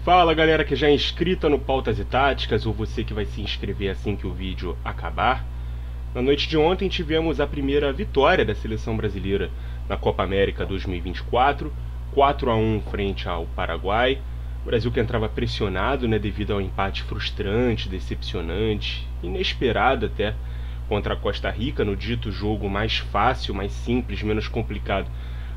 Fala galera que já é inscrita no Pautas e Táticas, ou você que vai se inscrever assim que o vídeo acabar. Na noite de ontem tivemos a primeira vitória da seleção brasileira na Copa América 2024, 4-1 frente ao Paraguai. O Brasil que entrava pressionado, devido ao empate frustrante, decepcionante, inesperado até, contra a Costa Rica, no dito jogo mais fácil, mais simples, menos complicado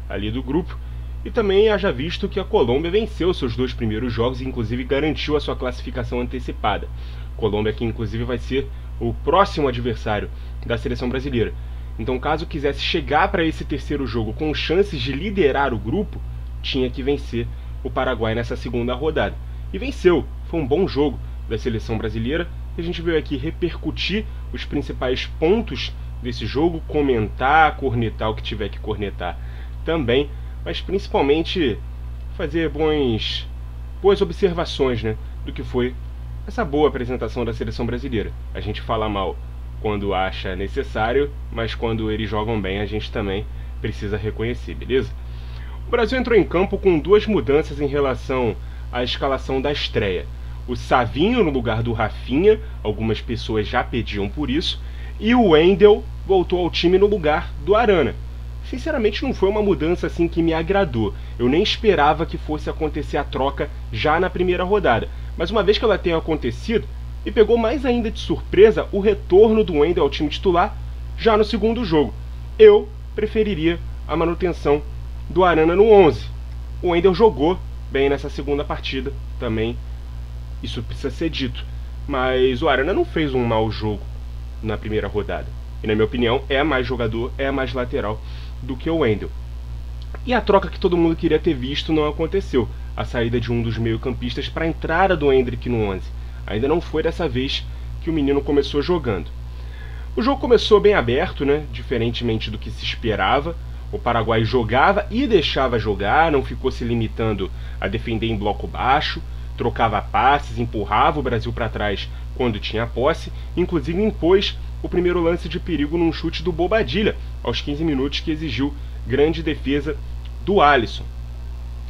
ali do grupo. E também haja visto que a Colômbia venceu seus dois primeiros jogos e inclusive garantiu a sua classificação antecipada. Colômbia que inclusive vai ser o próximo adversário da seleção brasileira. Então, caso quisesse chegar para esse terceiro jogo com chances de liderar o grupo, tinha que vencer o Paraguai nessa segunda rodada. E venceu, foi um bom jogo da seleção brasileira. A gente veio aqui repercutir os principais pontos desse jogo, comentar, cornetar o que tiver que cornetar também, mas principalmente fazer boas observações do que foi essa boa apresentação da seleção brasileira. A gente fala mal quando acha necessário, mas quando eles jogam bem a gente também precisa reconhecer, beleza? O Brasil entrou em campo com duas mudanças em relação à escalação da estreia. O Savinho no lugar do Rafinha, algumas pessoas já pediam por isso, e o Wendel voltou ao time no lugar do Arana. Sinceramente não foi uma mudança assim que me agradou. Eu nem esperava que fosse acontecer a troca já na primeira rodada. Mas uma vez que ela tenha acontecido, me pegou mais ainda de surpresa o retorno do Wendel ao time titular já no segundo jogo. Eu preferiria a manutenção do Arana no 11. O Wendel jogou bem nessa segunda partida também, isso precisa ser dito. Mas o Arana não fez um mau jogo na primeira rodada. E na minha opinião é mais jogador, é mais lateral do que o Wendel. E a troca que todo mundo queria ter visto não aconteceu. A saída de um dos meio-campistas para a entrada do Endrick no 11. Ainda não foi dessa vez que o menino começou jogando. O jogo começou bem aberto, diferentemente do que se esperava. O Paraguai jogava e deixava jogar, não ficou se limitando a defender em bloco baixo, trocava passes, empurrava o Brasil para trás quando tinha posse, inclusive impôs o primeiro lance de perigo num chute do Bobadilla, aos 15 minutos, que exigiu grande defesa do Alisson.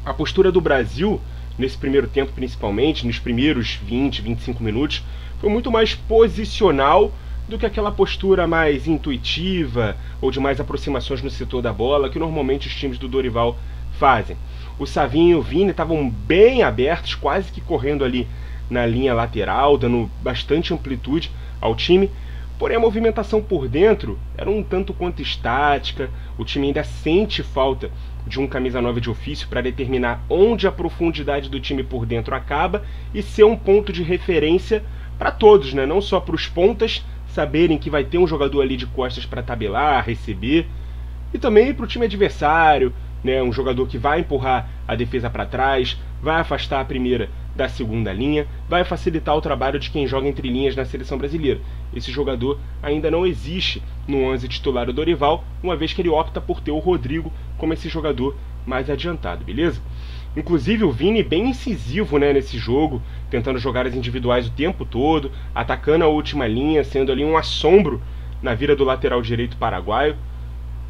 A postura do Brasil, nesse primeiro tempo principalmente, nos primeiros 20, 25 minutos, foi muito mais posicional do que aquela postura mais intuitiva ou de mais aproximações no setor da bola que normalmente os times do Dorival fazem. O Savinho e o Vini estavam bem abertos, quase que correndo ali na linha lateral, dando bastante amplitude ao time. Porém, a movimentação por dentro era um tanto quanto estática. O time ainda sente falta de um camisa 9 de ofício para determinar onde a profundidade do time por dentro acaba e ser um ponto de referência para todos, não só para os pontas saberem que vai ter um jogador ali de costas para tabelar, receber, e também para o time adversário, um jogador que vai empurrar a defesa para trás, vai afastar a primeira da segunda linha, vai facilitar o trabalho de quem joga entre linhas na seleção brasileira. Esse jogador ainda não existe no 11 titular do Dorival, uma vez que ele opta por ter o Rodrigo como esse jogador mais adiantado, beleza? Inclusive o Vini bem incisivo nesse jogo, tentando jogadas individuais o tempo todo, atacando a última linha, sendo ali um assombro na vira do lateral direito paraguaio.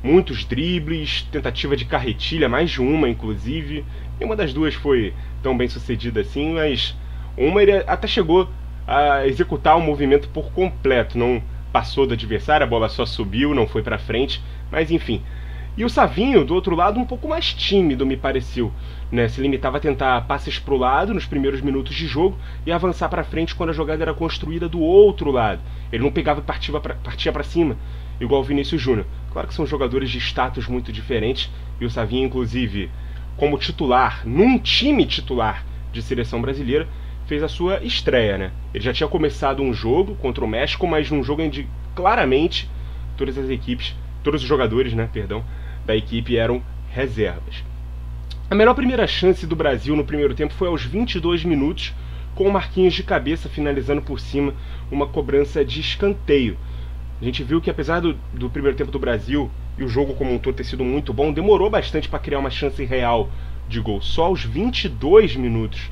Muitos dribles, tentativa de carretilha, mais de uma inclusive. Nenhuma das duas foi tão bem sucedida assim, mas uma ele até chegou a executar o movimento por completo, não passou do adversário, a bola só subiu, não foi para frente, mas enfim. E o Savinho, do outro lado, um pouco mais tímido, me pareceu, se limitava a tentar passes para o lado nos primeiros minutos de jogo e avançar para frente quando a jogada era construída do outro lado. Ele não pegava e partia para cima, igual o Vinícius Júnior. Claro que são jogadores de status muito diferentes, e o Savinho, inclusive, como titular, num time titular de seleção brasileira, fez a sua estreia, Ele já tinha começado um jogo contra o México, mas num jogo onde claramente todos os jogadores, da equipe eram reservas. A melhor primeira chance do Brasil no primeiro tempo foi aos 22 minutos, com o Marquinhos de cabeça finalizando por cima uma cobrança de escanteio. A gente viu que apesar do primeiro tempo do Brasil e o jogo como um todo ter sido muito bom, demorou bastante para criar uma chance real de gol, só aos 22 minutos.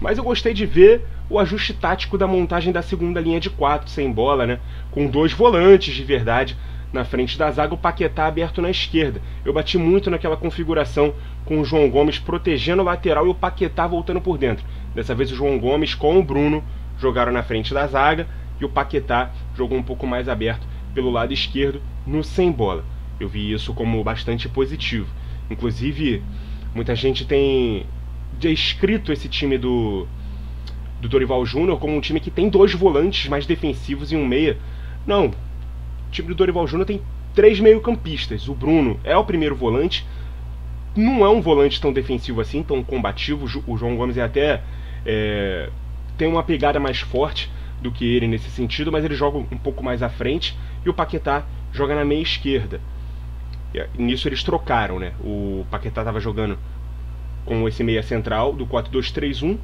Mas eu gostei de ver o ajuste tático da montagem da segunda linha de 4 sem bola, com dois volantes de verdade na frente da zaga, o Paquetá aberto na esquerda. Eu bati muito naquela configuração com o João Gomes protegendo o lateral e o Paquetá voltando por dentro. Dessa vez o João Gomes com o Bruno jogaram na frente da zaga e o Paquetá jogou um pouco mais aberto pelo lado esquerdo no sem bola. Eu vi isso como bastante positivo. Inclusive, muita gente tem descrito esse time do Dorival Júnior como um time que tem 2 volantes mais defensivos e um meia. Não, o time do Dorival Júnior tem 3 meio-campistas. O Bruno é o primeiro volante, não é um volante tão defensivo assim, tão combativo. O João Gomes tem uma pegada mais forte do que ele nesse sentido, mas ele joga um pouco mais à frente, e o Paquetá joga na meia esquerda. E nisso eles trocaram, né? O Paquetá estava jogando com esse meia central do 4-2-3-1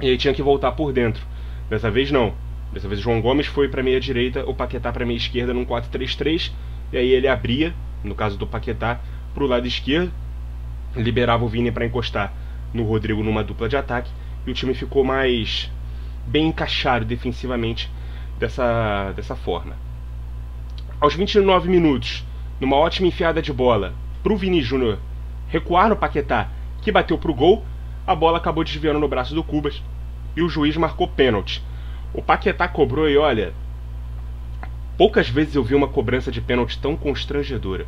e aí tinha que voltar por dentro. Dessa vez não. Dessa vez o João Gomes foi para meia direita, o Paquetá para meia esquerda num 4-3-3, e aí ele abria, no caso do Paquetá, para o lado esquerdo, liberava o Vini para encostar no Rodrigo numa dupla de ataque, e o time ficou mais bem encaixado defensivamente dessa forma. Aos 29 minutos, numa ótima enfiada de bola para o Vini Júnior recuar no Paquetá, que bateu para o gol, a bola acabou desviando no braço do Cubas e o juiz marcou pênalti. O Paquetá cobrou e olha, poucas vezes eu vi uma cobrança de pênalti tão constrangedora.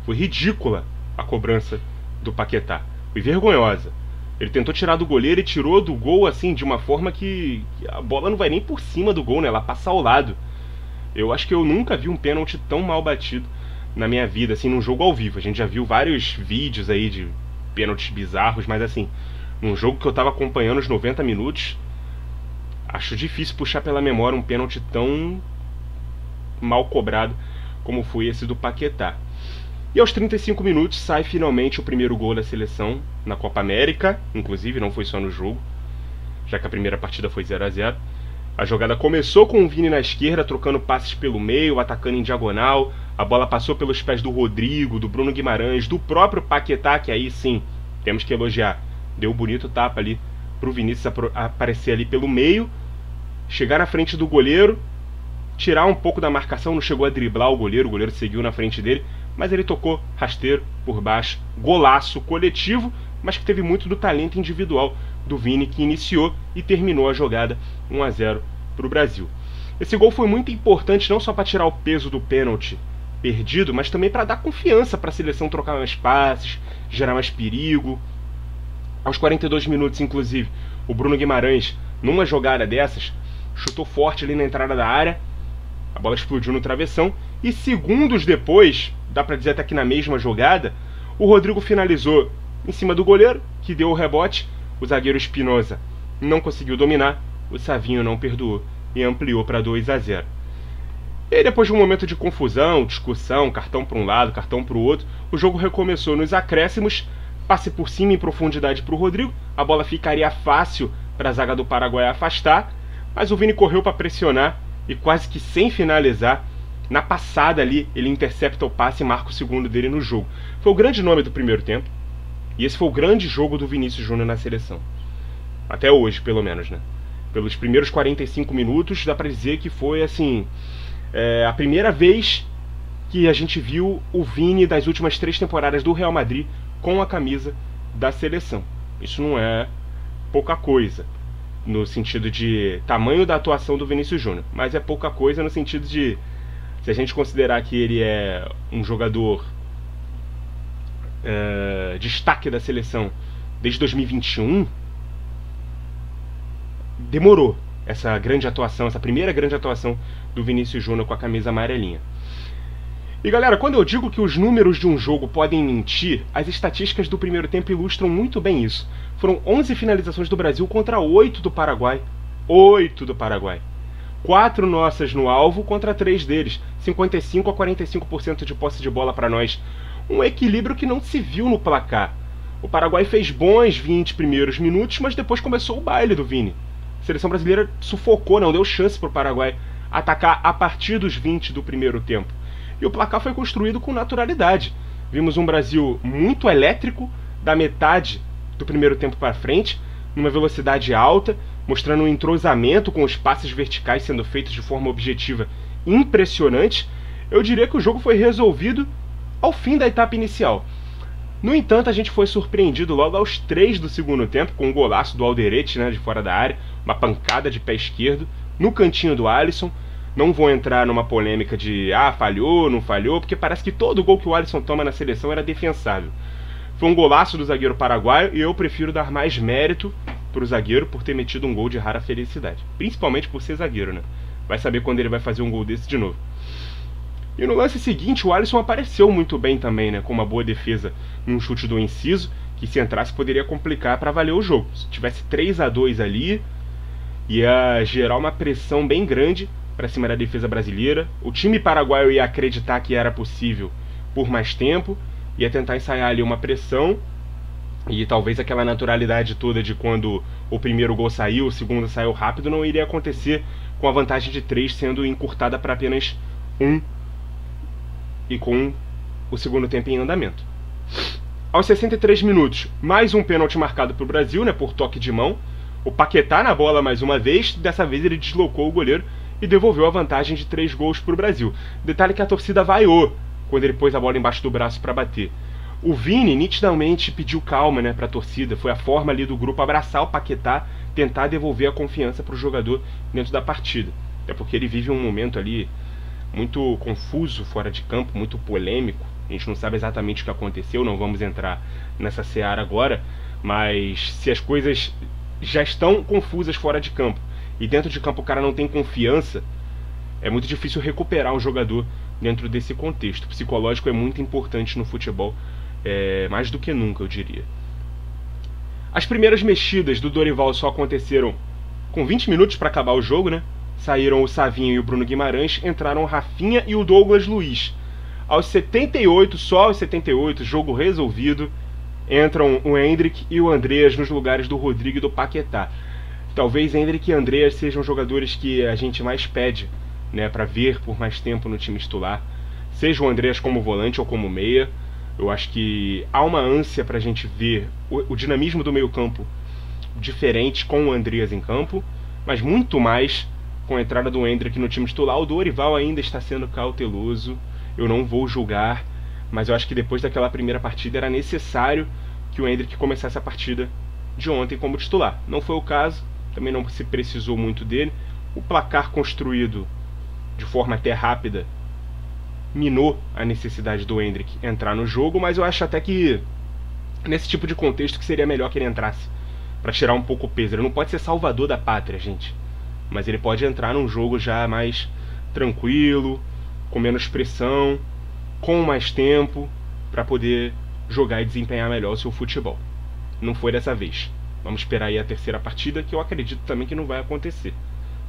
Foi ridícula a cobrança do Paquetá, foi vergonhosa. Ele tentou tirar do goleiro e tirou do gol assim de uma forma que a bola não vai nem por cima do gol, né? Ela passa ao lado. Eu acho que eu nunca vi um pênalti tão mal batido na minha vida, assim, num jogo ao vivo. A gente já viu vários vídeos aí de pênaltis bizarros, mas assim, num jogo que eu tava acompanhando os 90 minutos, acho difícil puxar pela memória um pênalti tão mal cobrado como foi esse do Paquetá. E aos 35 minutos sai finalmente o primeiro gol da seleção na Copa América, inclusive não foi só no jogo, já que a primeira partida foi 0-0. A jogada começou com o Vini na esquerda, trocando passes pelo meio, atacando em diagonal. A bola passou pelos pés do Rodrigo, do Bruno Guimarães, do próprio Paquetá, que aí sim, temos que elogiar. Deu um bonito tapa ali para o Vinícius aparecer ali pelo meio, chegar na frente do goleiro, tirar um pouco da marcação, não chegou a driblar o goleiro seguiu na frente dele, mas ele tocou rasteiro por baixo, golaço coletivo, mas que teve muito do talento individual do Vini, que iniciou e terminou a jogada 1-0 para o Brasil. Esse gol foi muito importante não só para tirar o peso do pênalti perdido, mas também para dar confiança para a seleção trocar mais passes, gerar mais perigo. Aos 42 minutos, inclusive, o Bruno Guimarães, numa jogada dessas, chutou forte ali na entrada da área, a bola explodiu no travessão, e segundos depois, dá para dizer até que na mesma jogada, o Rodrigo finalizou em cima do goleiro, que deu o rebote, o zagueiro Espinosa não conseguiu dominar, o Savinho não perdoou e ampliou para 2-0. E aí, depois de um momento de confusão, discussão, cartão para um lado, cartão para o outro, o jogo recomeçou nos acréscimos, passe por cima em profundidade para o Rodrigo, a bola ficaria fácil para a zaga do Paraguai afastar, mas o Vini correu para pressionar e quase que sem finalizar, na passada ali, ele intercepta o passe e marca o segundo dele no jogo. Foi o grande nome do primeiro tempo, e esse foi o grande jogo do Vinícius Júnior na seleção. Até hoje, pelo menos, né? Pelos primeiros 45 minutos, dá pra dizer que foi, assim, a primeira vez que a gente viu o Vini das últimas 3 temporadas do Real Madrid com a camisa da seleção. Isso não é pouca coisa no sentido de tamanho da atuação do Vinícius Júnior, mas é pouca coisa no sentido de, se a gente considerar que ele é um jogador destaque da seleção desde 2021, demorou essa grande atuação, essa primeira grande atuação do Vinícius Júnior com a camisa amarelinha. E galera, quando eu digo que os números de um jogo podem mentir, as estatísticas do primeiro tempo ilustram muito bem isso. Foram 11 finalizações do Brasil contra 8 do Paraguai. 8 do Paraguai. 4 nossas no alvo contra 3 deles. 55 a 45% de posse de bola para nós. Um equilíbrio que não se viu no placar. O Paraguai fez bons 20 primeiros minutos, mas depois começou o baile do Vini. A seleção brasileira sufocou, não deu chance para o Paraguai atacar a partir dos 20 do primeiro tempo. E o placar foi construído com naturalidade. Vimos um Brasil muito elétrico, da metade do primeiro tempo para frente, numa velocidade alta, mostrando um entrosamento com os passes verticais sendo feitos de forma objetiva impressionante. Eu diria que o jogo foi resolvido ao fim da etapa inicial. No entanto, a gente foi surpreendido logo aos 3 do segundo tempo com um golaço do Alderete, né, de fora da área, uma pancada de pé esquerdo no cantinho do Alisson. Não vou entrar numa polêmica de falhou, não falhou, porque parece que todo gol que o Alisson toma na seleção era defensável. Foi um golaço do zagueiro paraguaio e eu prefiro dar mais mérito pro zagueiro por ter metido um gol de rara felicidade, principalmente por ser zagueiro, né? Vai saber quando ele vai fazer um gol desse de novo. E no lance seguinte, o Alisson apareceu muito bem também, né? Com uma boa defesa num chute do Enciso, que se entrasse poderia complicar para valer o jogo. Se tivesse 3-2 ali, ia gerar uma pressão bem grande para cima da defesa brasileira. O time paraguaio ia acreditar que era possível por mais tempo, ia tentar ensaiar ali uma pressão, e talvez aquela naturalidade toda de quando o primeiro gol saiu, o segundo saiu rápido, não iria acontecer com a vantagem de 3 sendo encurtada para apenas 1 e com o segundo tempo em andamento. Aos 63 minutos, mais um pênalti marcado para o Brasil, né, por toque de mão. O Paquetá na bola mais uma vez, dessa vez ele deslocou o goleiro e devolveu a vantagem de 3 gols para o Brasil. Detalhe que a torcida vaiou quando ele pôs a bola embaixo do braço para bater. O Vini nitidamente pediu calma, né, para a torcida. Foi a forma ali do grupo abraçar o Paquetá, tentar devolver a confiança para o jogador dentro da partida. Até porque ele vive um momento ali muito confuso fora de campo, muito polêmico. A gente não sabe exatamente o que aconteceu, não vamos entrar nessa seara agora, mas se as coisas já estão confusas fora de campo e dentro de campo o cara não tem confiança, é muito difícil recuperar um jogador dentro desse contexto. O psicológico é muito importante no futebol, mais do que nunca, eu diria. As primeiras mexidas do Dorival só aconteceram com 20 minutos para acabar o jogo, né? Saíram o Savinho e o Bruno Guimarães, entraram o Rafinha e o Douglas Luiz. Aos 78, só aos 78, jogo resolvido, entram o Endrick e o Andreas nos lugares do Rodrigo e do Paquetá. Talvez Endrick e Andreas sejam jogadores que a gente mais pede, né, para ver por mais tempo no time titular. Seja o Andreas como volante ou como meia. Eu acho que há uma ânsia para a gente ver o dinamismo do meio campo diferente com o Andreas em campo, mas muito mais com a entrada do Endrick no time titular. O Dorival ainda está sendo cauteloso, eu não vou julgar, mas eu acho que depois daquela primeira partida era necessário que o Endrick começasse a partida de ontem como titular. Não foi o caso, também não se precisou muito dele. O placar construído de forma até rápida minou a necessidade do Endrick entrar no jogo, mas eu acho até que nesse tipo de contexto que seria melhor que ele entrasse, para tirar um pouco o peso. Ele não pode ser salvador da pátria, gente, mas ele pode entrar num jogo já mais tranquilo, com menos pressão, com mais tempo, para poder jogar e desempenhar melhor o seu futebol. Não foi dessa vez. Vamos esperar aí a terceira partida, que eu acredito também que não vai acontecer,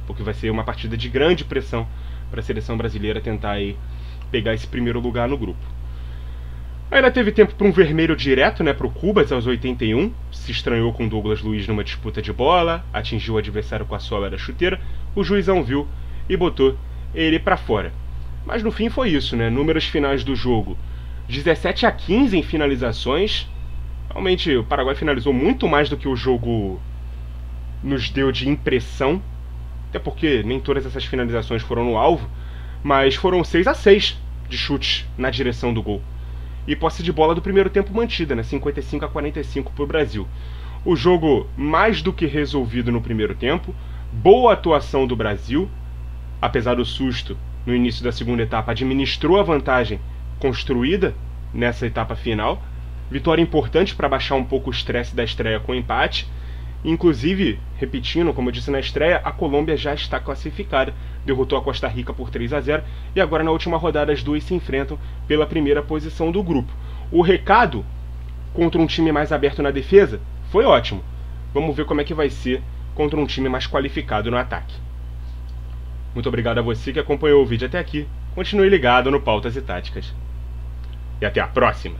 porque vai ser uma partida de grande pressão para a seleção brasileira tentar aí pegar esse primeiro lugar no grupo. Ainda teve tempo para um vermelho direto, né, para o Cubas aos 81, se estranhou com o Douglas Luiz numa disputa de bola, atingiu o adversário com a sola da chuteira, o juizão viu e botou ele para fora. Mas no fim foi isso, né, números finais do jogo, 17-15 em finalizações. Realmente o Paraguai finalizou muito mais do que o jogo nos deu de impressão, até porque nem todas essas finalizações foram no alvo, mas foram 6-6 de chutes na direção do gol. E posse de bola do primeiro tempo mantida, né? 55-45 para o Brasil. O jogo mais do que resolvido no primeiro tempo. Boa atuação do Brasil. Apesar do susto no início da segunda etapa, administrou a vantagem construída nessa etapa final. Vitória importante para baixar um pouco o estresse da estreia com empate. Inclusive, repetindo, como eu disse na estreia, a Colômbia já está classificada. Derrotou a Costa Rica por 3-0 e agora na última rodada as duas se enfrentam pela primeira posição do grupo. O recado contra um time mais aberto na defesa foi ótimo. Vamos ver como é que vai ser contra um time mais qualificado no ataque. Muito obrigado a você que acompanhou o vídeo até aqui. Continue ligado no Pautas e Táticas. E até a próxima!